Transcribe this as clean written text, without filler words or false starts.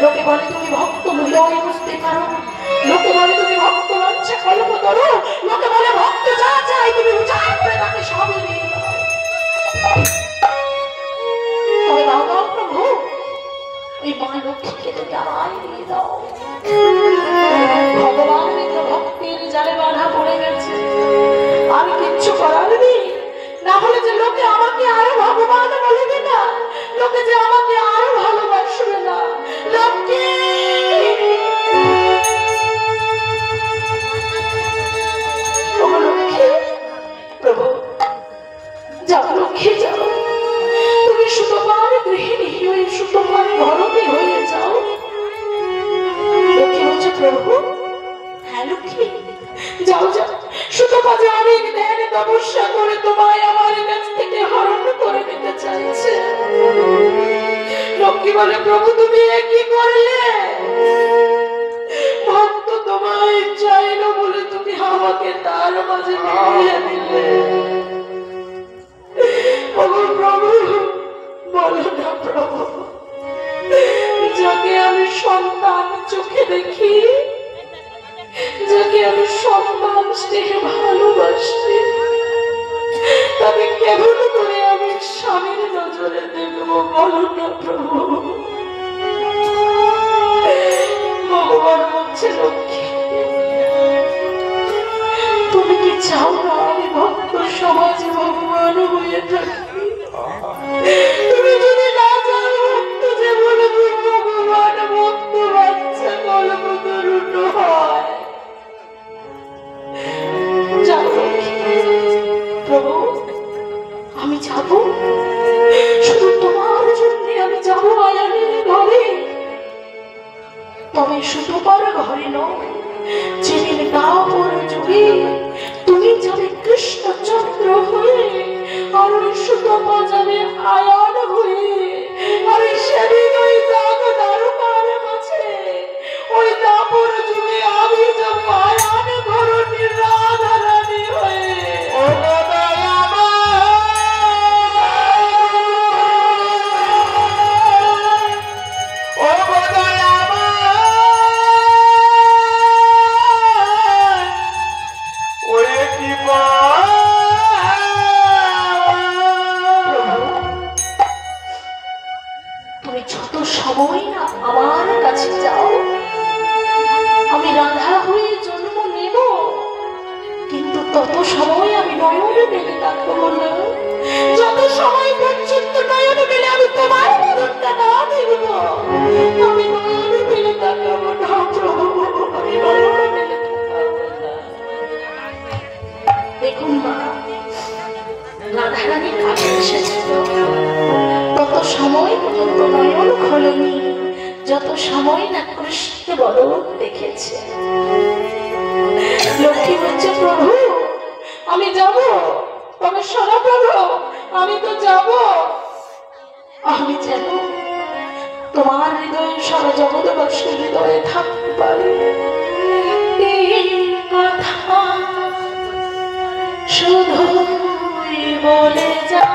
লোকে বলে তুমি ভক্ত হৃদয় বুঝতে পারো, লোকে বলে তুমি ভক্ত বাঞ্ছা কল্প করো, লোকে বলে ভক্ত যা চাই তুমি উজাড় করে তাকে সবই দিয়ে দাও। তবে দাও দাও প্রভু, ওই মা লক্ষ্মীকে তুমি আমায় দিয়ে দাও। ভগবান ভক্তির জালে বাধা পড়ে গেছে, আমি কিচ্ছু করার নেই। না হলে যে লোকে আমাকে আরো ভগবান বলবে না, লোকে যে আমাকে আরো ভালোবাসবে না। লক্ষ্মী লক্ষ্মী প্রভু যাও, লক্ষ্মী যাও, তুমি সুতোপার গৃহিণী হয়ে সুতোপার ঘরতে হয়ে যাও। লক্ষ্মী বলছে প্রভু হ্যাঁ লক্ষ্মী যাও যাও, সুতোপা যে অনেক ধ্যান তপস্যা করে তোমায় আমার কাছ থেকে হরণ করে নিতে চাইছে। লক্ষ্মী বলে প্রভু তুমি কি করলে? ভক্ত তোমায় চাইল বলে তুমি আমাকে তার মাঝে মিলিয়ে দিলে। প্রভু বলো না প্রভু, যাকে আমি সন্তান চোখে দেখি, যাকে আমি সন্তান স্নেহে ভালোবাসি, তাকে কেমন করে আমি স্বামীর নজরে দেখব? বলো না প্রভু। ভগবান বলছে লক্ষ্মী তুমি কি চাও না আমি ভক্ত সমাজে ভগবান হয়ে থাকি? তুমি যদি না চাও ভক্ত যে বলবো ভগবান ভক্ত বাচ্চা গল্প করুন হয়। যাও প্রভু আমি যাব, শুধু তোমার জন্য আমি যাব আয়ানের ঘরে। তবে সুতোপার ঘরে নয়, যেদিন দাপর যুগে তুমি যাবে কৃষ্ণচন্দ্র হয়ে, আর ওই সুতোপা যাবে আয়ান হয়ে। আর সেদিন ওই দ্বারকার কাছে ওই দাপর যুগে আমি যাব আয়ান ঘরণী রাধা রানী হয়ে। তুমি যত সময় না আমার কাছে যাও, আমি রাধা হয়ে জন্ম নেব, কিন্তু তত সময় আমি নয়ন মেলে তাকাবো না। যত সময় পর্যন্ত নয়ন মেলে আমি তোমার মদনটা না দেখব, আমি নয়ন মেলে তাকাবো না প্রভু, আমি নয়ন মেলে তাকাবো না। দেখুন মা, রাধারানী কাছে এসেছিল, তত সময় পর্যন্ত নয়ন খোলেনি যত সময় না কৃষ্ণ বলরাম দেখেছে। লক্ষ্মী বলছে প্রভু আমি যাব, তবে শোনো প্রভু আমি তো যাব, আমি যেন তোমার হৃদয়ে সারা জগৎবাসীর হৃদয়ে থাকতে পারি। এই কথা শুধু বলে যা